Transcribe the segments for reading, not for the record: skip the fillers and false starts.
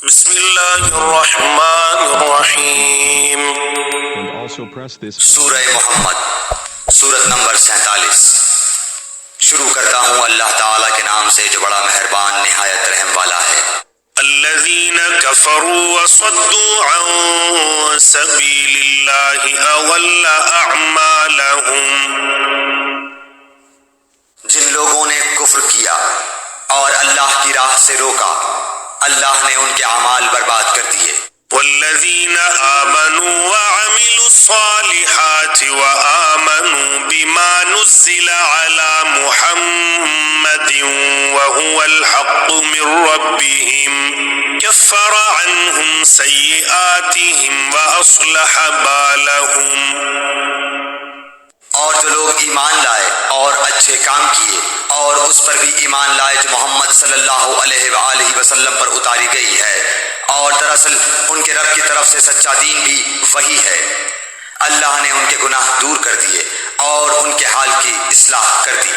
بسم اللہ الرحمن الرحیم۔ سورہ محمد سورت نمبر 47۔ شروع کرتا ہوں اللہ تعالیٰ کے نام سے جو بڑا مہربان نہایت رحم والا ہے۔ الذین کفروا وصدوا عن سبیل اللہ اضل اعمالہم۔ جن لوگوں نے کفر کیا اور اللہ کی راہ سے روکا، اللہ نے ان کے اعمال برباد کر دیے۔ والذین آمنوا وعملوا الصالحات وآمنوا بما نزل على محمد وهو الحق من ربهم كفر عنهم سیئاتهم وأصلح بالهم۔ اور جو لوگ ایمان لائے اور اچھے کام کیے اور اس پر بھی ایمان لائے جو محمد صلی اللہ علیہ وآلہ وسلم پر اتاری گئی ہے، اور دراصل ان کے رب کی طرف سے سچا دین بھی وہی ہے، اللہ نے ان کے گناہ دور کر دیے اور ان کے حال کی اصلاح کر دی۔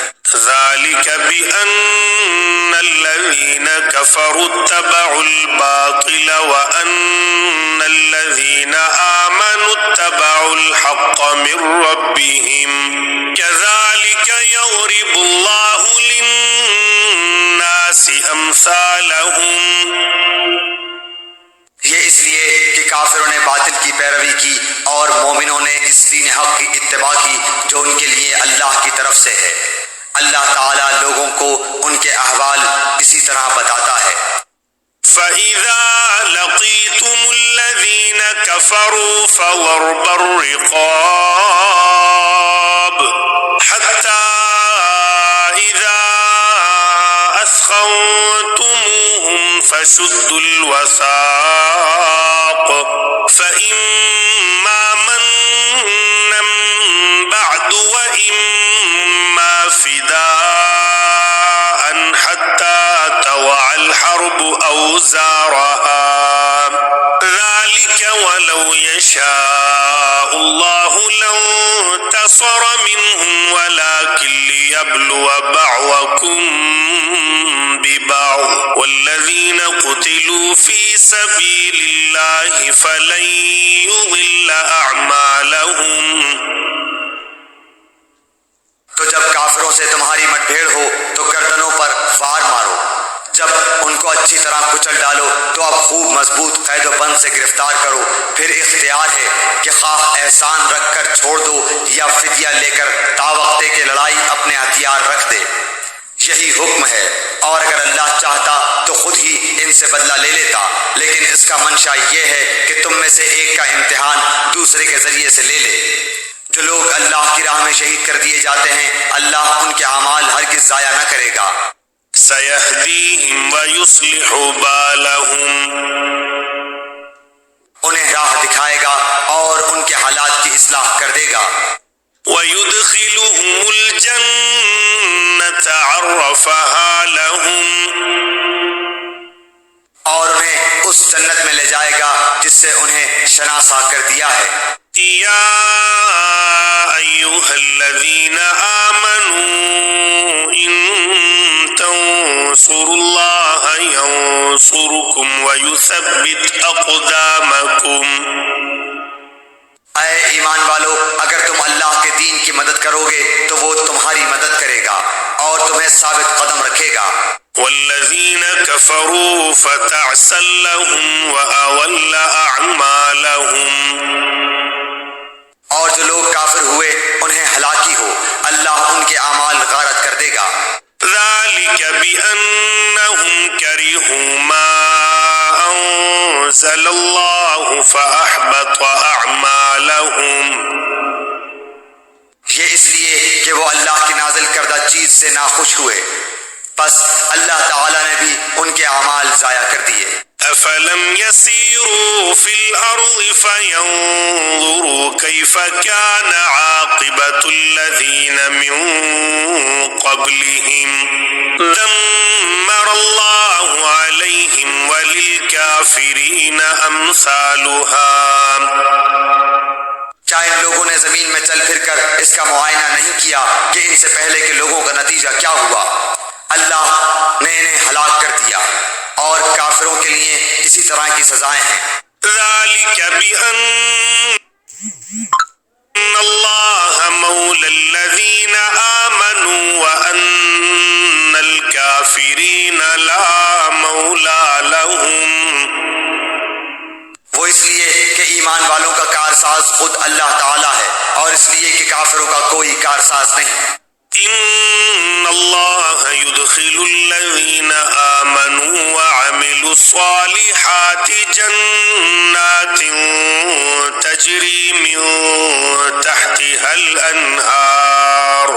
ذلك بأن الذين كفروا اتبعوا الباطل وأن الذين آمنوا اتبعوا الحق من ربهم كذلك يضرب الله للناس أمثالهم۔ یہ اس لیے کہ کافروں نے باطل کی پیروی کی اور مومنوں نے اس دین حق کی اتباع کی جو ان کے لیے اللہ کی طرف سے ہے۔ اللہ تعالیٰ لوگوں کو ان کے احوال اسی طرح بتاتا ہے۔ فَإِذَا لَقِيتُمُ الَّذِينَ كَفَرُوا فَضَرْبَ الرِّقَابِ حَتَّى إِذَا أَثْخَنْتُمُوهُمْ فَشُدُّوا الْوَثَاقَ فَإِمَّا مَنًّا بَعْدُ وَإِمَّا فِدَاءً حَتَّى تَضَعَ الْحَرْبُ أَوْزَارَهَا ذَلِكَ وَلَوْ يَشَاءُ اللَّهُ لَانتَصَرَ مِنْهُمْ وَلَكِنْ لِيَبْلُوَ بَعْضَكُمْ بِبَعْضٍ وَالَّذِينَ قُتِلُوا فِي سَبِيلِ اللَّهِ فَلَنْ يُضِلَّ أَعْمَالَهُمْ۔ تو جب کافروں سے تمہاری مٹبھیڑ ہو تو گردنوں پر وار مارو، جب ان کو اچھی طرح کچل ڈالو تو اب خوب مضبوط قید و بند سے گرفتار کرو، پھر اختیار ہے کہ خواہ احسان رکھ کر چھوڑ دو یا فدیہ لے کر تاوقتے کے لڑائی اپنے ہتھیار رکھ دے، یہی حکم ہے۔ اور اگر اللہ چاہتا تو خود ہی ان سے بدلہ لے لیتا، لیکن اس کا منشا یہ ہے کہ تم میں سے ایک کا امتحان دوسرے کے ذریعے سے لے لے۔ جو لوگ اللہ کی راہ میں شہید کر دیے جاتے ہیں، اللہ ان کے اعمال ہرگز ضائع نہ کرے گا۔ سَيَهْدِيهِمْ وَيُصْلِحُ بَالَهُمْ۔ انہیں راہ دکھائے گا اور ان کے حالات کی اصلاح کر دے گا۔ وَيُدْخِلُهُمُ الْجَنَّةَ عَرَّفَهَا لَهُمْ۔ اور انہیں اس جنت میں لے جائے گا جس سے انہیں شناسا کر دیا ہے۔ يَا أَيُّهَا الَّذِينَ آمَنُوا إِن تَنصُرُوا اللَّهَ يَنصُرْكُمْ وَيُثَبِّتْ أَقْدَامَكُمْ۔ اے ایمان والو، اگر تم اللہ کے دین کی مدد کرو گے تو وہ تمہاری مدد کرے گا اور تمہیں ثابت قدم رکھے گا۔ وَالَّذِينَ كَفَرُوا فَتَعْسًا لَهُمْ وَأَضَلَّ أَعْمَالَهُمْ۔ اور جو لوگ کافر ہوئے انہیں ہلاکی ہو، اللہ ان کے اعمال غارت کر دے گا۔ ذَلِكَ بِأَنَّهُمْ كَرِهُوا مَا أَنزَلَ اللَّهُ فَأَحْبَطَ أَعْمَالَهُمْ۔ یہ اس لیے کہ وہ اللہ کی نازل کردہ چیز سے ناخوش ہوئے، پس اللہ تعالیٰ نے بھی ان کے اعمال ضائع کر دیے۔ أَفَلَمْ يَسِيرُوا فِي الْأَرْضِ فَيَنظُرُوا كَيْفَ كَانَ عَاقِبَةُ الَّذِينَ مِنْ قَبْلِهِمْ دَمَّرَ اللَّهُ عَلَيْهِمْ وَلِلْكَافِرِينَ أَمْثَالُهَا۔ کیا ان لوگوں نے زمین میں چل پھر کر اس کا معائنہ نہیں کیا کہ ان سے پہلے کے لوگوں کا نتیجہ کیا ہوا؟ اللہ نے انہیں ہلاک کر دیا اور کافروں کے لیے اسی طرح کی سزائیں ہیں۔ ذلك بأن اللہ مولا الذین آمنوا وأن الكافرین لا مولا لهم۔ وہ اس لیے کہ ایمان والوں کا کارساز خود اللہ تعالیٰ ہے، اور اس لیے کہ کافروں کا کوئی کارساز نہیں۔ ان اللہ يدخل الذین آمنوا وعملوا الصالحات جنات تجری من تحتها الانہار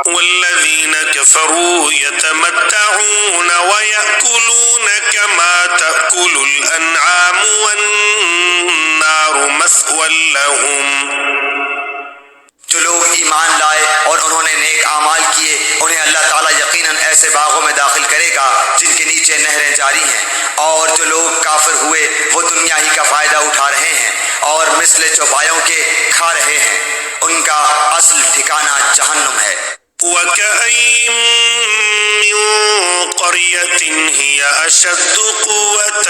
والذین كفروا يتمتعون ويأكلون كما تأكل الانعام والنار مثوى لهم۔ جو لوگ ایمان لائے اور انہوں نے نیک اعمال کیے، انہیں اللہ تعالیٰ یقیناً ایسے باغوں میں داخل کرے گا جن کے نیچے نہریں جاری ہیں، اور جو لوگ کافر ہوئے وہ دنیا ہی کا فائدہ اٹھا رہے ہیں اور مثل چوپایوں کے کھا رہے ہیں، ان کا اصل ٹھکانہ جہنم ہے۔ وَكَأَيِّن مِّن قَرْيَةٍ هِيَ أَشَدُّ قُوَّةً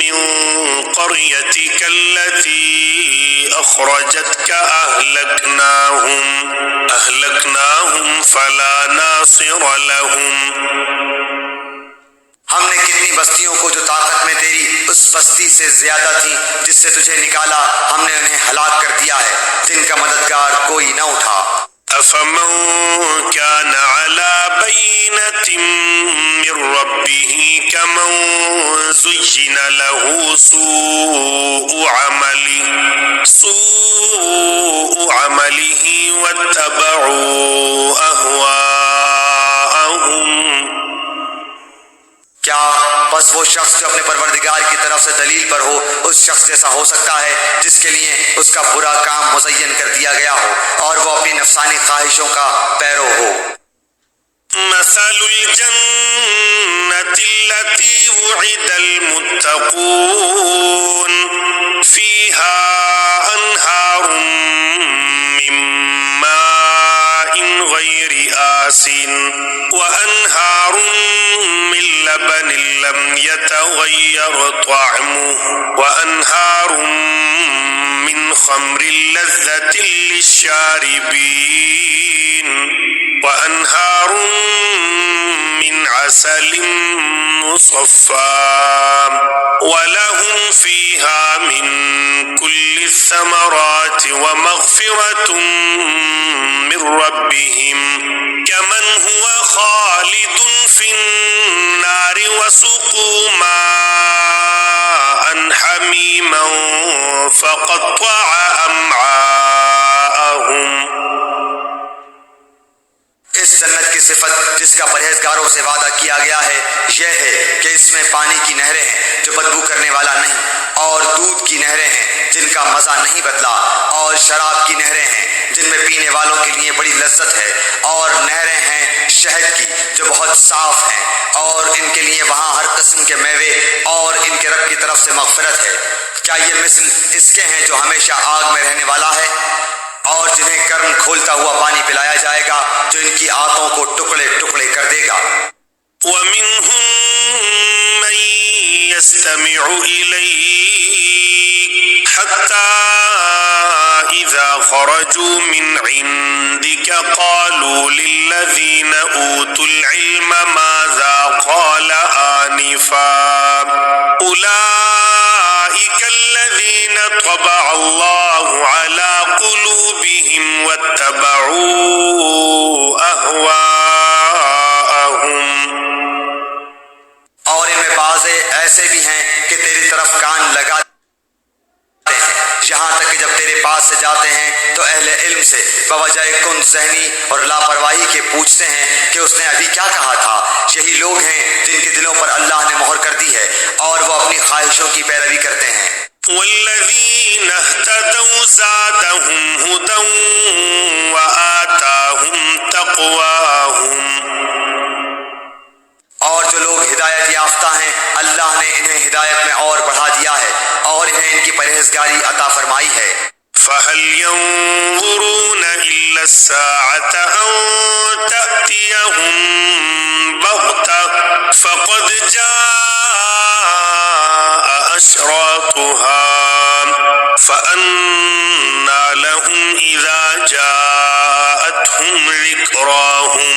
مِّن قَرْيَتِكَ الَّتِي أَخْرَجَتْكَ أَهْلَكْنَاهُمْ فَلَا نَاصِرَ لَهُمْ۔ ہم نے کتنی بستیوں کو جو طاقت میں تیری اس بستی سے زیادہ تھی جس سے تجھے نکالا، ہم نے انہیں ہلاک کر دیا ہے، جن کا مددگار کوئی نہ اٹھا۔ أَفَمَن كَانَ عَلَى بَيِّنَةٍ مِّن رَّبِّهِ كَمَن زُيِّنَ لَهُ سُوءُ عَمَلِهِ وَاتَّبَعُوا أَهْوَاءَهُمْ۔ کیا بس وہ شخص جو اپنے پروردگار کی طرف سے دلیل پر ہو اس شخص جیسا ہو سکتا ہے جس کے لیے اس کا برا کام مزین کر دیا گیا ہو اور وہ اپنی نفسانی خواہشوں کا پیرو ہو؟ مثل الجنة التي وعد المتقون فيها أنهار من ماء غير آسن وأنهار من لبن لم يتغير طعمه وأنهار من خمر لذة للشاربين وأنهار من عسل مصفى ولهم فيها من كل الثمرات ومغفرة من ربهم كمن هو خالد في النار وسقوا ماء حميما فقطع أمعاءهم۔ اس جنت کی صفت جس کا پرہیزگاروں سے وعدہ کیا گیا ہے یہ ہے کہ اس میں پانی کی نہریں ہیں جو بدبو کرنے والا نہیں، اور دودھ کی نہریں ہیں جن کا مزہ نہیں بدلا، اور شراب کی نہریں ہیں جن میں پینے والوں کے لیے بڑی لذت ہے، اور نہریں ہیں شہد کی جو بہت صاف ہیں، اور ان کے لیے وہاں ہر قسم کے میوے اور ان کے رب کی طرف سے مغفرت ہے۔ کیا یہ مثل اس کے ہیں جو ہمیشہ آگ میں رہنے والا ہے، اور جنہیں کرن کھولتا ہوا پانی پلایا جائے گا جو ان کی آنتوں کو ٹکڑے ٹکڑے کر دے گا۔ وَمِنْهُمْ مَنْ يَسْتَمِعُ إِلَيْكَ حَتَّى إِذَا خَرَجُوا مِنْ عِنْدِكَ قَالُوا لِلَّذِينَ أُوتُوا الْعِلْمَ مَاذَا قَالَ آنِفًا أُولَئِكَ الَّذِينَ طَبَعَ اللَّهُ عَلَى قُلُوبِهِمْ وَاتَّبَعُوا أَهْوَاءَهُمْ۔ اور ان میں بعض ایسے بھی ہیں کہ تیری طرف کان لگاتے ہیں، یہاں تک کہ جب تیرے پاس سے جاتے ہیں تو اہل علم سے بوجہ کن ذہنی اور لاپرواہی کے پوچھتے ہیں کہ اس نے ابھی کیا کہا تھا۔ یہی لوگ ہیں جن کے دلوں پر اللہ نے مہر کر دی ہے اور وہ اپنی خواہشوں کی پیروی کرتے ہیں۔ والذین اہتدوا زادہم ہدی وآتاہم تقواہم۔ اور جو لوگ ہدایت یافتہ ہیں اللہ نے انہیں ہدایت میں اور بڑھا دیا ہے اور انہیں ان کی پرہیزگاری عطا فرمائی ہے۔ فَهَلْ يَنظُرُونَ إِلَّا السَّاعَةَ أَن تَأْتِيَهُم بَغْتَةً فَقَدْ جَاءَ أشراطها فأنى لهم إذا جاءتهم ذكراهم.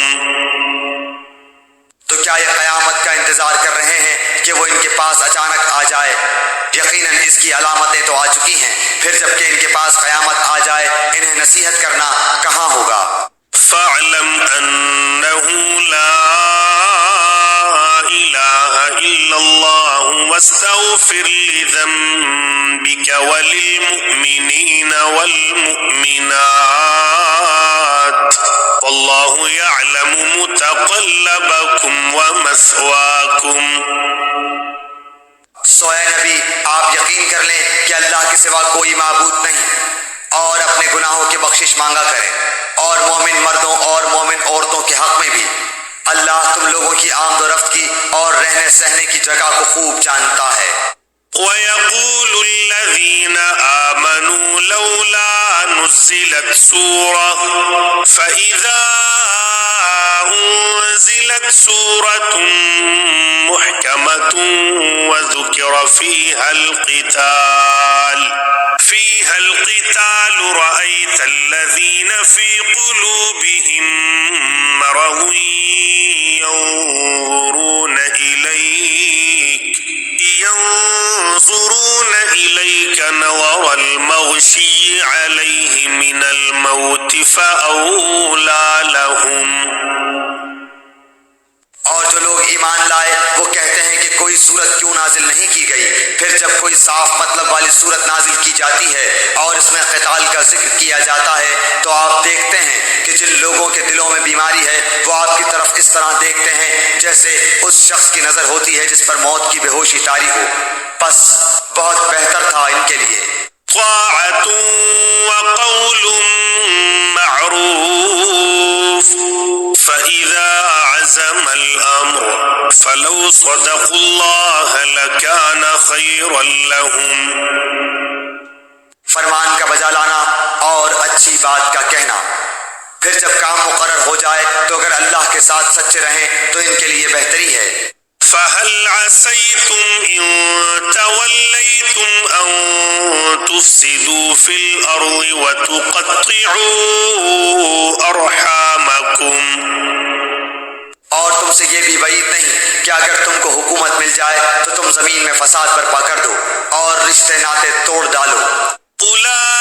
تو کیا یہ قیامت کا انتظار کر رہے ہیں کہ وہ ان کے پاس اچانک آ جائے؟ یقیناً اس کی علامتیں تو آ چکی ہیں، پھر جب کہ ان کے پاس قیامت آ جائے انہیں نصیحت کرنا کہاں ہوگا؟ فاعلم أنه لا إله إلا الله واستغفر لذنبك وللمؤمنين والمؤمنات والله يعلم متقلبكم ومثواكم. سو اے نبی آپ یقین کر لیں کہ اللہ کے سوا کوئی معبود نہیں، اور اپنے گناہوں کی بخشش مانگا کریں، اور مومن مردوں اور مومن عورتوں کے حق میں بھی اللہ تم لوگوں کی آمد و رفت کی اور رہنے سہنے کی جگہ کو خوب جانتا ہے. ويقول الذين آمنوا لولا نزلت سورة فإذا أنزلت سورة محكمة وذكر فيها القتال رأيت الذين في قلوبهم مرض ينظرون إليك نظر المغشي عليه من الموت فأولى لهم. اور جو لوگ ایمان لائے وہ کہتے ہیں کہ کوئی صورت کیوں نازل نہیں کی گئی، پھر جب کوئی صاف مطلب والی صورت نازل کی جاتی ہے اور اس میں قتال کا ذکر کیا جاتا ہے تو آپ دیکھتے ہیں کہ جن لوگوں کے دلوں میں بیماری ہے وہ آپ کی طرف اس طرح دیکھتے ہیں جیسے اس شخص کی نظر ہوتی ہے جس پر موت کی بے ہوشی طاری ہو. بس بہت بہتر تھا ان کے لیے طاعة وقول معروف فإذا عزم الأمر فلو صدقوا الله لكان خيرا لهم. فرمان کا بجا لانا اور اچھی بات کا کہنا، پھر جب کام مقرر ہو جائے تو اگر اللہ کے ساتھ سچے رہیں تو ان کے لیے بہتری ہے. فهل عسيتم إن توليتم أن تفسدوا في الأرض وتقطعوا أرحامكم. اور تم سے یہ بھی بعید نہیں کہ اگر تم کو حکومت مل جائے تو تم زمین میں فساد برپا کر دو اور رشتے ناطے توڑ ڈالو.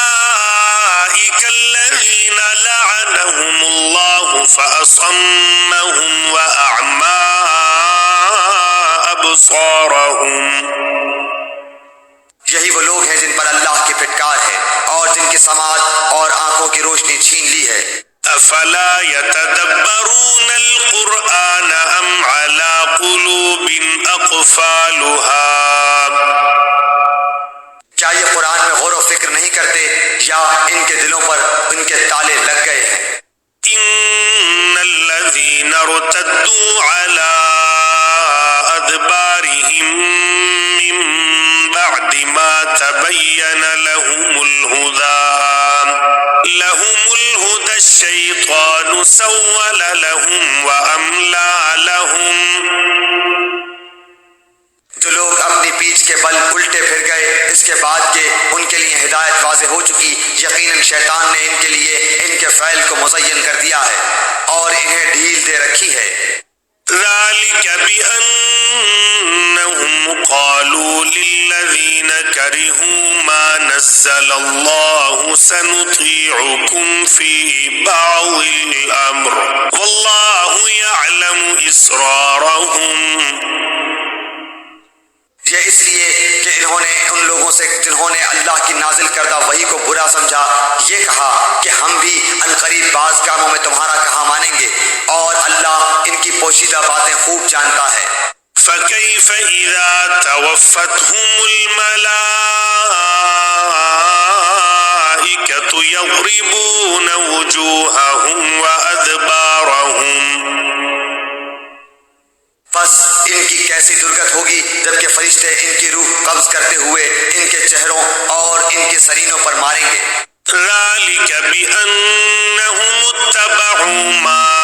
أولئك الذين لعنهم الله فأصمهم وأعمى أبصارهم. یہی وہ لوگ ہیں جن پر اللہ کی پھٹکار ہے اور جن کی سماعت اور آنکھوں کی روشنی چھین لی ہے. أفلا يتدبرون القرآن أم على قلوب أقفالها. کیا یہ قرآن میں غور و فکر نہیں کرتے یا ان کے دلوں پر ان کے تالے لگ گئے ہیں؟ إن الذين ارتدوا على أدبارهم من بعد ما تبين لهم الهدى الشيطان سول لهم وأملى لهم. جو لوگ اپنی پیٹھ کے بل الٹے پھر گئے اس کے بعد کہ ان کے لیے ہدایت واضح ہو چکی، یقیناً شیطان نے ان کے لیے ان کے فعل کو مزین کر دیا ہے اور انہیں ڈھیل دے رکھی ہے. ذلك بأنهم قالوا للذين كرهوا ما نزل الله سنطيعكم في بعض الأمر والله يعلم إسرارهم. یہ اس لیے کہ انہوں نے ان لوگوں سے جنہوں نے اللہ کی نازل کردہ وحی کو برا سمجھا یہ کہا کہ ہم بھی عنقریب بعض کاموں میں تمہارا کہا مانیں گے اور اللہ ان کی پوشیدہ باتیں خوب جانتا ہے. فكيف إذا توفتهم الملائكة يضربون وجوههم وأدبارهم. بس ان کی کیسی درگت ہوگی جبکہ فرشتے ان کی روح قبض کرتے ہوئے ان کے چہروں اور ان کے سرینوں پر ماریں گے. ذلك بأنهم اتبعوا ما